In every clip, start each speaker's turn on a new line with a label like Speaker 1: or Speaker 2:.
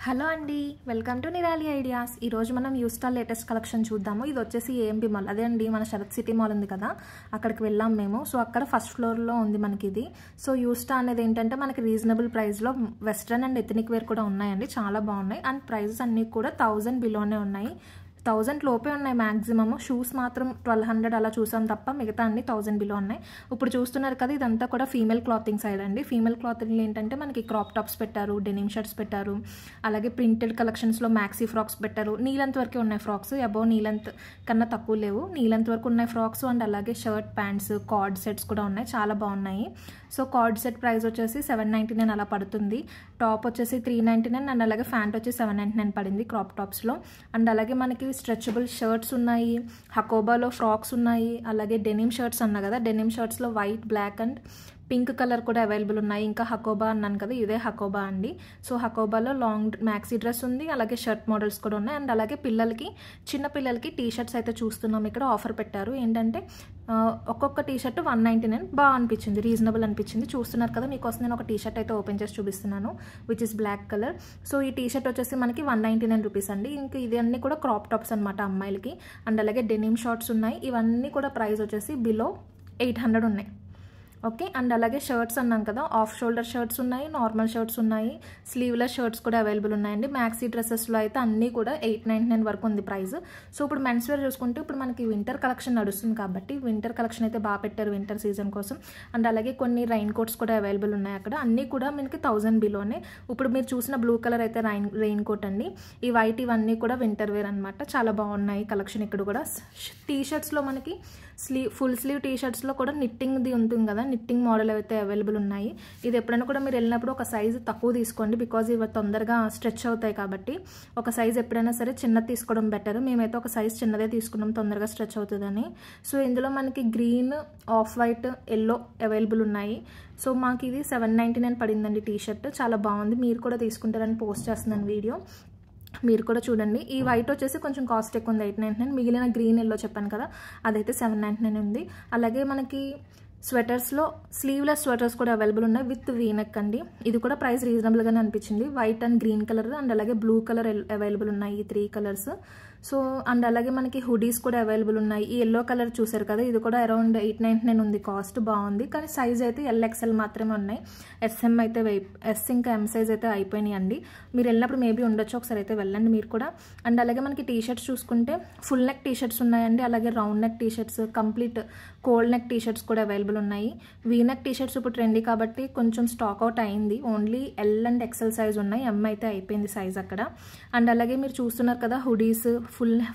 Speaker 1: Hello అండి, welcome to Nirali ideas. ఈరోజు మనం యూస్టాల్ లేటెస్ట్ కలెక్షన్ చూద్దాము. ఇది వచ్చేసి ఏఎంబి మాల్, అదే అండి మన శరత్ సిటీ మాల్ ఉంది కదా, అక్కడికి వెళ్ళాం మేము. సో అక్కడ ఫస్ట్ ఫ్లోర్లో ఉంది మనకి ఇది. సో యూస్టా అనేది ఏంటంటే మనకి రీజనబుల్ ప్రైస్లో వెస్ట్రన్ అండ్ ఎథనిక్ వేర్ కూడా ఉన్నాయండి, చాలా బాగున్నాయి. అండ్ ప్రైజెస్ అన్నీ కూడా 1000 బిలోనే ఉన్నాయి, 1000 లోపే ఉన్నాయి మ్యాక్సిమమ్. షూస్ మాత్రం 1200 అలా చూసాం తప్ప మిగతా అన్ని 1000 బిలో ఉన్నాయి. ఇప్పుడు చూస్తున్నారు కదా, ఇదంతా కూడా ఫీమేల్ క్లాతింగ్ సైడ్ అండి. ఫీమేల్ క్లాతింగ్ ఏంటంటే మనకి క్రాప్ టాప్స్ పెట్టారు, డెనిమ్ షర్ట్స్ పెట్టారు, అలాగే ప్రింటెడ్ కలెక్షన్స్లో మ్యాక్సీ ఫ్రాక్స్ పెట్టారు. నీ లెంత్ వరకే ఉన్నాయి ఫ్రాక్స్, అబౌవ్ నీ లెంత్ కన్నా తక్కువ లేవు, నీ లెంత్ వరకు ఉన్నాయి ఫ్రాక్స్. అండ్ అలాగే షర్ట్ ప్యాంట్స్ కార్డ్ సెట్స్ కూడా ఉన్నాయి, చాలా బాగున్నాయి. సో కార్డ్ సెట్ ప్రైస్ వచ్చేసి 799 అలా పడుతుంది. టాప్ వచ్చేసి 399 అండ్ అలాగే ప్యాంట్ వచ్చి 799 పడింది క్రాప్ టాప్స్లో. అండ్ అలాగే మనకి స్ట్రెచబుల్ షర్ట్స్ ఉన్నాయి, హకోబాలో ఫ్రాక్స్ ఉన్నాయి, అలాగే డెనిమ్ షర్ట్స్ అన్నా కదా, డెనిమ్ షర్ట్స్లో white, black and pink colour కూడా అవైలబుల్ ఉన్నాయి. ఇంకా హకోబా అన్నాను కదా, ఇదే హకోబా అండి. సో హకోబాలో లాంగ్ మ్యాక్సీ డ్రెస్ ఉంది, అలాగే షర్ట్ మోడల్స్ కూడా ఉన్నాయి. అండ్ అలాగే పిల్లలకి, చిన్న పిల్లలకి టీ షర్ట్స్ అయితే చూస్తున్నాం. ఇక్కడ ఆఫర్ పెట్టారు ఏంటంటే ఒక్కొక్క టీ షర్ట్ 199, బాగా అనిపించింది, రీజనబుల్ అనిపించింది. చూస్తున్నారు కదా, మీకోసం నేను ఒక టీ షర్ట్ అయితే ఓపెన్ చేసి చూపిస్తున్నాను, which is black colour. So ఈ టీ షర్ట్ వచ్చేసి మనకి 199 రూపీస్ అండి. ఇంకా ఇది అన్ని కూడా క్రాప్ టాప్స్ అనమాట అమ్మాయిలకి. అండ్ అలాగే డెనిమ్ షార్ట్స్ ఉన్నాయి, ఇవన్నీ కూడా ప్రైస్ వచ్చేసి బిలో 800 ఉన్నాయి. ఓకే. అండ్ అలాగే షర్ట్స్ అన్నాం కదా, ఆఫ్ షోల్డర్ షర్ట్స్ ఉన్నాయి, నార్మల్ షర్ట్స్ ఉన్నాయి, స్లీవ్లెస్ షర్ట్స్ కూడా అవైలబుల్ ఉన్నాయండి. మ్యాక్సీ డ్రెస్సెస్లో అయితే అన్నీ కూడా 899 వరకు ఉంది ప్రైస్. సో ఇప్పుడు మెన్స్ వేర్ చూసుకుంటే ఇప్పుడు మనకి వింటర్ కలెక్షన్ నడుస్తుంది కాబట్టి వింటర్ కలెక్షన్ అయితే బాగా పెట్టారు వింటర్ సీజన్ కోసం. అండ్ అలాగే కొన్ని రైన్ కోట్స్ కూడా అవైలబుల్ ఉన్నాయి అక్కడ, అన్నీ కూడా మనకి 1000 బిలోనే. ఇప్పుడు మీరు చూసిన బ్లూ కలర్ అయితే రెయిన్ కోట్ అండి, ఈ వైట్ ఇవన్నీ కూడా వింటర్ వేర్ అనమాట, చాలా బాగున్నాయి కలెక్షన్. ఇక్కడ కూడా టీ షర్ట్స్లో మనకి ఫుల్ స్లీవ్ టీ షర్ట్స్లో కూడా నిట్టింగ్ది ఉంటుంది కదా, నిట్టింగ్ మోడల్ అయితే అవైలబుల్ ఉన్నాయి. ఇది ఎప్పుడైనా కూడా మీరు వెళ్ళినప్పుడు ఒక సైజు తక్కువ తీసుకోండి, బికాజ్ ఇవి తొందరగా స్ట్రెచ్ అవుతాయి కాబట్టి ఒక సైజు ఎప్పుడైనా సరే చిన్నది తీసుకోవడం బెటర్. మేమైతే ఒక సైజు చిన్నదే తీసుకున్నాం, తొందరగా స్ట్రెచ్ అవుతుందని. సో ఇందులో మనకి green, off white, yellow available ఉన్నాయి. సో మాకు ఇది 799 పడిందండి టీ షర్ట్, చాలా బాగుంది. మీరు కూడా తీసుకుంటారని పోస్ట్ చేస్తున్నాను వీడియో, మీరు కూడా చూడండి. ఈ వైట్ వచ్చేసి కొంచెం కాస్ట్ ఎక్కువ ఉంది, 899. మిగిలిన గ్రీన్ ఎల్లో చెప్పాను కదా, అదైతే 799 ఉంది. అలాగే మనకి స్వెటర్స్లో స్లీవ్లెస్ స్వెటర్స్ కూడా అవైలబుల్ ఉన్నాయి విత్ వీనెక్ అండి. ఇది కూడా ప్రైస్ రీజనబుల్గానే అనిపించింది. White and green colour and అలాగే బ్లూ కలర్ అవైలబుల్ ఉన్నాయి, ఈ 3 కలర్స్. సో అండ్ అలాగే మనకి హుడీస్ కూడా అవైలబుల్ ఉన్నాయి. ఈ ఎల్లో కలర్ చూసారు కదా, ఇది కూడా అరౌండ్ 899 ఉంది కాస్ట్, బాగుంది. కానీ సైజ్ అయితే ఎల్ఎక్స్ఎల్ మాత్రమే ఉన్నాయి, ఎస్ఎం అయితే ఎస్ ఇంకా ఎం సైజ్ అయితే అయిపోయినాయి అండి. మీరు వెళ్ళినప్పుడు మేబీ ఉండొచ్చు, ఒకసారి అయితే వెళ్ళండి మీరు కూడా. అండ్ అలాగే మనకి టీ షర్ట్స్ చూసుకుంటే ఫుల్ నెక్ టీ షర్ట్స్ ఉన్నాయండి, అలాగే round neck T shirts, complete cold neck T shirts కూడా అవైలబుల్ ఉన్నాయి. వీనెక్ టీ షర్ట్స్ ఇప్పుడు ట్రెండీ కాబట్టి కొంచెం స్టాక్ అవుట్ అయింది, only L and XL size ఉన్నాయి, ఎం అయితే అయిపోయింది సైజ్ అక్కడ. అండ్ అలాగే మీరు చూస్తున్నారు కదా hoodies,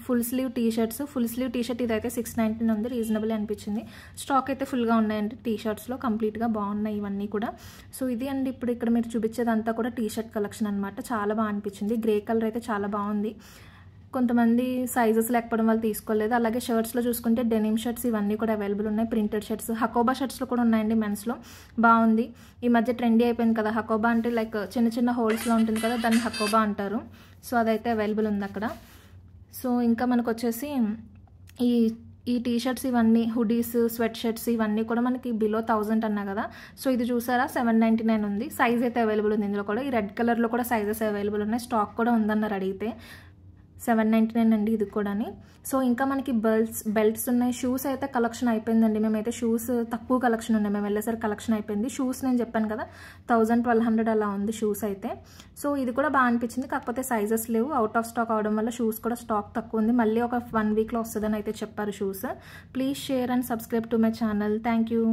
Speaker 1: full sleeve T shirts. Full sleeve T shirt ఇదైతే 699 ఉంది, రీజనబుల్ అనిపించింది. స్టాక్ అయితే ఫుల్గా ఉన్నాయండి టీ షర్ట్స్లో, కంప్లీట్గా బాగున్నాయి ఇవన్నీ కూడా. సో ఇది అండి ఇప్పుడు ఇక్కడ మీరు చూపించేదంతా కూడా టీ షర్ట్ కలెక్షన్ అనమాట, చాలా బాగా అనిపించింది. గ్రే కలర్ అయితే చాలా బాగుంది, కొంతమంది సైజెస్ లేకపోవడం వాళ్ళు తీసుకోలేదు. అలాగే షర్ట్స్లో చూసుకుంటే డెనిమ్ షర్ట్స్ ఇవన్నీ కూడా అవైలబుల్ ఉన్నాయి, ప్రింటెడ్ షర్ట్స్. హకోబా షర్ట్స్లో కూడా ఉన్నాయండి మెన్స్లో, బాగుంది. ఈ మధ్య ట్రెండీ అయిపోయింది కదా హకోబా అంటే, లైక్ చిన్న చిన్న హోల్స్లో ఉంటుంది కదా, దాన్ని హకోబా అంటారు. సో అదైతే అవైలబుల్ ఉంది అక్కడ. సో ఇంకా మనకు వచ్చేసి ఈ టీ షర్ట్స్ ఇవన్నీ, హుడీస్, స్వెట్ షర్ట్స్ ఇవన్నీ కూడా మనకి బిలో 1000 అన్నా కదా. సో ఇది చూసారా 799 ఉంది, సైజ్ అయితే అవైలబుల్ ఉంది ఇందులో కూడా. ఈ రెడ్ కలర్లో కూడా సైజెస్ అవైలబుల్ ఉన్నాయి, స్టాక్ కూడా ఉందన్నారు అడిగితే. 799 అండి ఇది కూడాని. సో ఇంకా మనకి బెల్ట్స్ ఉన్నాయి. షూస్ అయితే కలెక్షన్ అయిపోయిందండి, మేమైతే షూస్ తక్కువ కలెక్షన్ ఉన్నాయి, మేము వెళ్ళేసరికి కలెక్షన్ అయిపోయింది. షూస్ నేను చెప్పాను కదా 1000-1200 అలా ఉంది షూస్ అయితే. సో ఇది కూడా బాగా అనిపించింది, కాకపోతే సైజెస్ లేవు, అవుట్ ఆఫ్ స్టాక్ అవడం వల్ల షూస్ కూడా స్టాక్ తక్కువ ఉంది. మళ్ళీ ఒక 1 వీక్లో వస్తుందని అయితే చెప్పారు shoes. Please share and subscribe to my channel. Thank you.